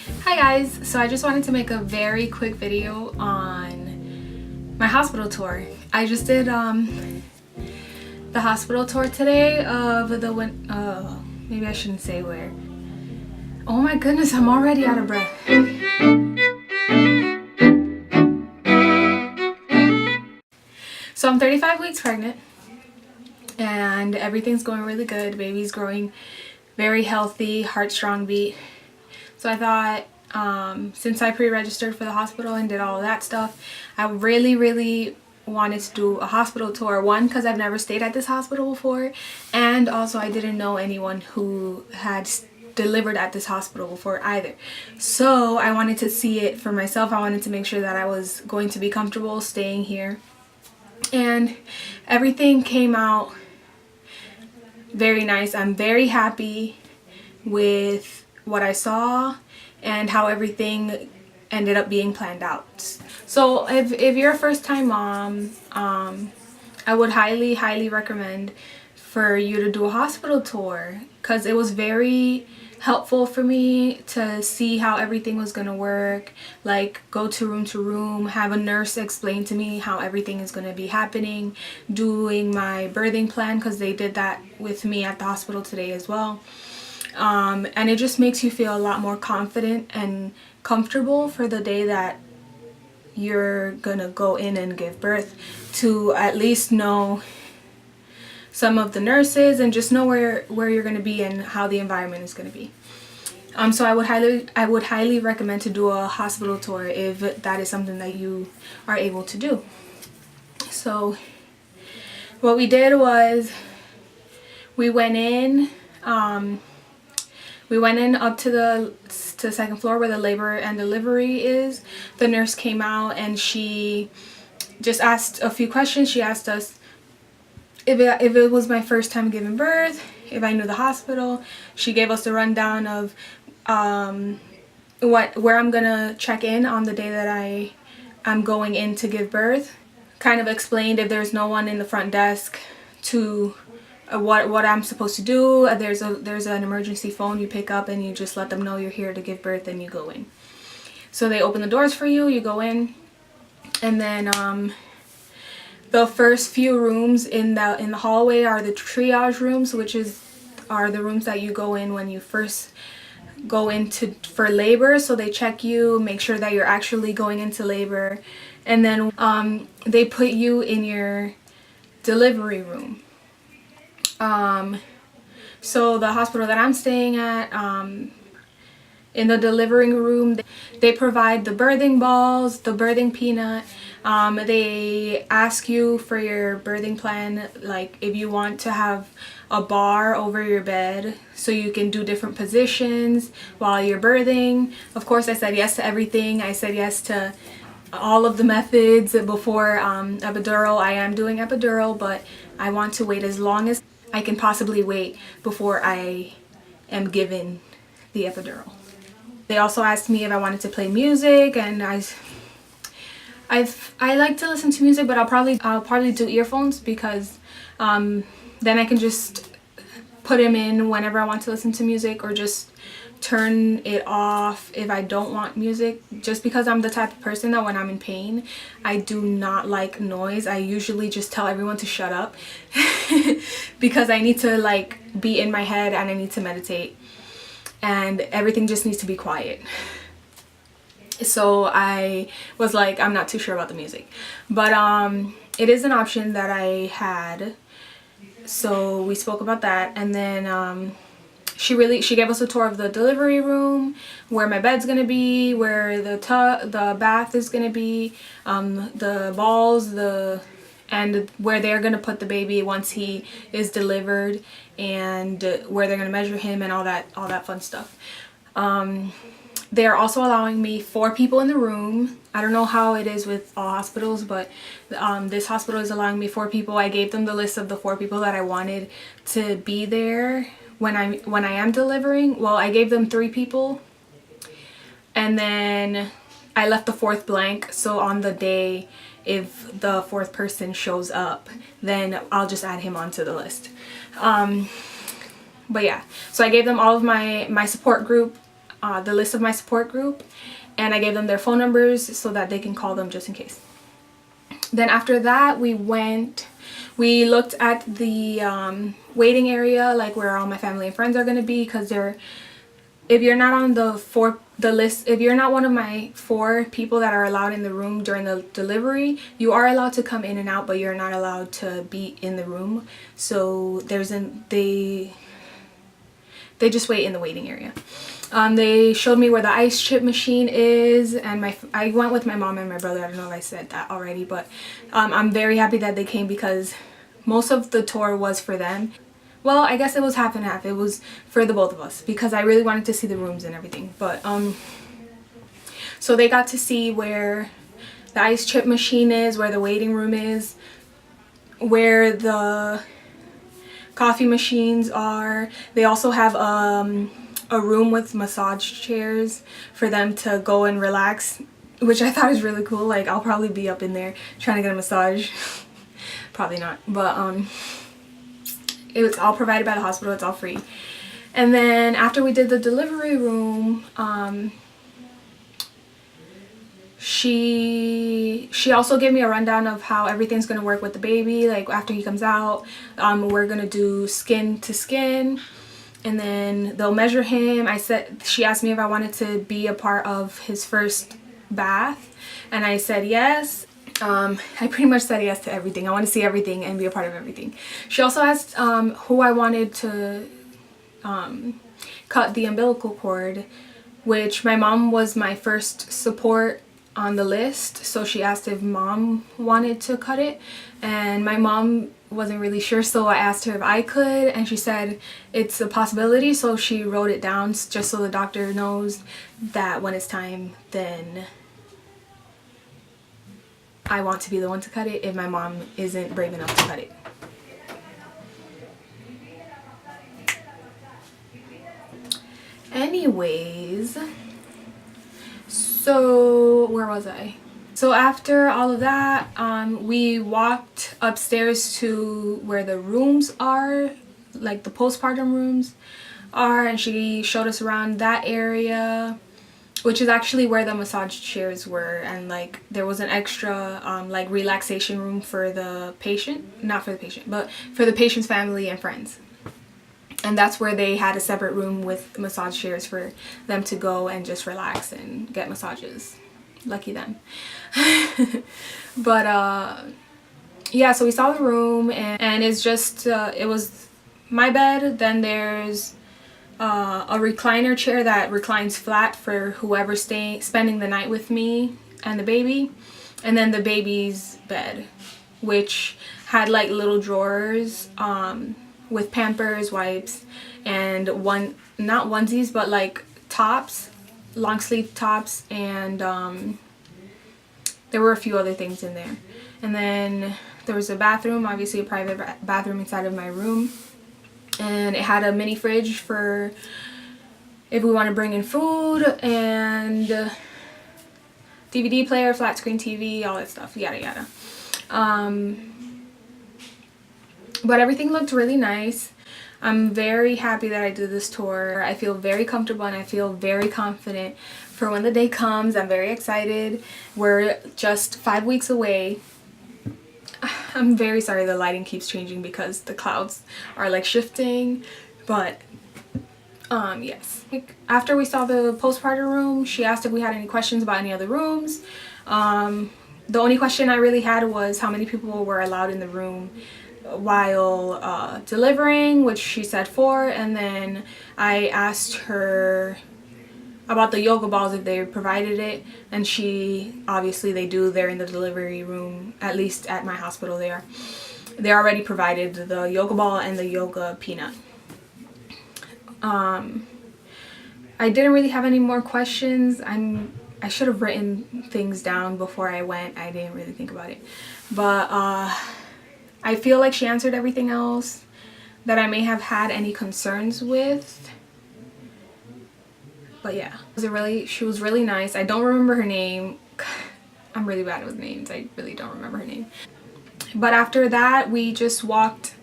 Hi guys, so I just wanted to make a very quick video on my hospital tour. I just did the hospital tour today of the maybe I shouldn't say where. Oh my goodness, I'm already out of breath. So I'm 35 weeks pregnant and everything's going really good. Baby's growing very healthy, heart strong beat. So I thought since I pre-registered for the hospital and did all of that stuff, I really wanted to do a hospital tour. One, because I've never stayed at this hospital before, and also I didn't know anyone who had delivered at this hospital before either. So I wanted to see it for myself. I wanted to make sure that I was going to be comfortable staying here. And everything came out very nice. I'm very happy with what I saw and how everything ended up being planned out. So if you're a first-time mom, I would highly recommend for you to do a hospital tour, because it was very helpful for me to see how everything was gonna work, like go to room, have a nurse explain to me how everything is gonna be happening, doing my birthing plan, because they did that with me at the hospital today as well. And it just makes you feel a lot more confident and comfortable for the day that you're gonna go in and give birth, to at least know some of the nurses and just know where you're gonna be and how the environment is gonna be. So I would highly recommend to do a hospital tour if that is something that you are able to do. So what we did was we went in up to the second floor where the labor and delivery is. The nurse came out and she just asked a few questions. She asked us if it was my first time giving birth, if I knew the hospital. She gave us a rundown of where I'm gonna check in on the day that I'm going in to give birth. Kind of explained if there's no one in the front desk to what I'm supposed to do. There's an emergency phone you pick up and you just let them know you're here to give birth and you go in. So they open the doors for you, you go in, and then the first few rooms in the hallway are the triage rooms, which are the rooms that you go in when you first go into for labor. So they check you, make sure that you're actually going into labor, and then they put you in your delivery room. So the hospital that I'm staying at, in the delivering room, they provide the birthing balls, the birthing peanut. They ask you for your birthing plan, like if you want to have a bar over your bed so you can do different positions while you're birthing. Of course, I said yes to everything. I said yes to all of the methods. Before epidural, I am doing epidural, but I want to wait as long as I can possibly wait before I am given the epidural. They also asked me if I wanted to play music, and I like to listen to music, but I'll probably do earphones, because then I can just put them in whenever I want to listen to music, or just turn it off if I don't want music, just because I'm the type of person that when I'm in pain, I do not like noise. I usually just tell everyone to shut up because I need to like be in my head and I need to meditate, and everything just needs to be quiet. So I was like, I'm not too sure about the music, but it is an option that I had. So we spoke about that, and then she gave us a tour of the delivery room, where my bed's gonna be, where the bath is gonna be, the balls, and where they're gonna put the baby once he is delivered, and where they're gonna measure him and all that fun stuff. They are also allowing me 4 people in the room. I don't know how it is with all hospitals, but this hospital is allowing me 4 people. I gave them the list of the 4 people that I wanted to be there when I am delivering. Well, I gave them 3 people, and then I left the 4th blank, so on the day if the 4th person shows up, then I'll just add him onto the list. But yeah, so I gave them all of my support group the list of my support group, and I gave them their phone numbers so that they can call them just in case. Then after that, we looked at the waiting area, like where all my family and friends are going to be, because if you're not on the list, if you're not one of my 4 people that are allowed in the room during the delivery, you are allowed to come in and out, but you're not allowed to be in the room. So they just wait in the waiting area. They showed me where the ice chip machine is, and I went with my mom and my brother. I don't know if I said that already, but I'm very happy that they came because most of the tour was for them. Well, I guess it was half and half. It was for the both of us because I really wanted to see the rooms and everything. But so they got to see where the ice chip machine is, where the waiting room is, where the coffee machines are. They also have a room with massage chairs for them to go and relax, which I thought was really cool. Like, I'll probably be up in there trying to get a massage. Probably not, but it was all provided by the hospital. It's all free. And then after we did the delivery room, she also gave me a rundown of how everything's going to work with the baby. Like, after he comes out, we're going to do skin to skin, and then they'll measure him. She asked me if I wanted to be a part of his first bath, and I said yes. I pretty much said yes to everything. I want to see everything and be a part of everything. She also asked who I wanted to cut the umbilical cord, which my mom was my first support on the list, so she asked if mom wanted to cut it, and my mom wasn't really sure, so I asked her if I could, and she said it's a possibility, so she wrote it down just so the doctor knows that when it's time, then I want to be the one to cut it if my mom isn't brave enough to cut it. Anyways, so where was I? So after all of that, we walked upstairs to where the rooms are, like the postpartum rooms are, and she showed us around that area, which is actually where the massage chairs were, and like there was an extra like relaxation room for the patient, not for the patient, but for the patient's family and friends. And that's where they had a separate room with massage chairs for them to go and just relax and get massages. Lucky them. But yeah, so we saw the room, and it's just it was my bed, then there's a recliner chair that reclines flat for whoever's spending the night with me and the baby, and then the baby's bed, which had like little drawers with Pampers, wipes, and not onesies, but like tops, long sleeve tops, and there were a few other things in there. And then there was a bathroom, obviously a private bathroom inside of my room. And it had a mini fridge for if we want to bring in food, and DVD player, flat screen TV, all that stuff, yada yada. But everything looked really nice. I'm very happy that I did this tour. I feel very comfortable and I feel very confident for when the day comes. I'm very excited. We're just 5 weeks away. I'm very sorry the lighting keeps changing because the clouds are like shifting, but yes. After we saw the postpartum room, she asked if we had any questions about any other rooms. The only question I really had was how many people were allowed in the room while delivering, which she said 4, and then I asked her about the yoga balls if they provided it, and obviously they do. They're in the delivery room, at least at my hospital. They already provided the yoga ball and the yoga peanut. I didn't really have any more questions. I should have written things down before I went. I didn't really think about it, but I feel like she answered everything else that I may have had any concerns with. But yeah, she was really nice. I don't remember her name. I'm really bad with names. I really don't remember her name. But after that, we just walked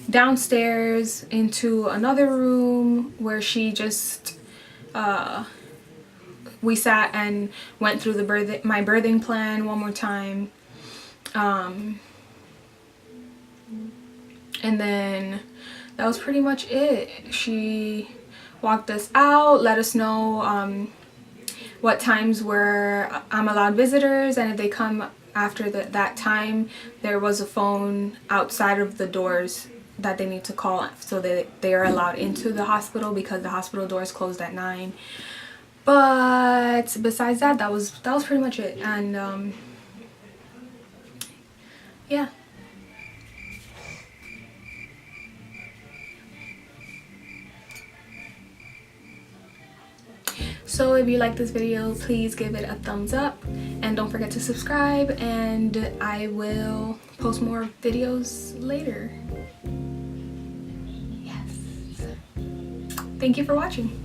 downstairs into another room where she just we sat and went through my birthing plan one more time. And then that was pretty much it. She walked us out, let us know what times where I'm allowed visitors, and if they come after that time, there was a phone outside of the doors that they need to call so that they are allowed into the hospital, because the hospital doors closed at 9. But besides that, that was pretty much it. And yeah. So if you like this video, please give it a thumbs up and don't forget to subscribe, and I will post more videos later. Yes. Thank you for watching.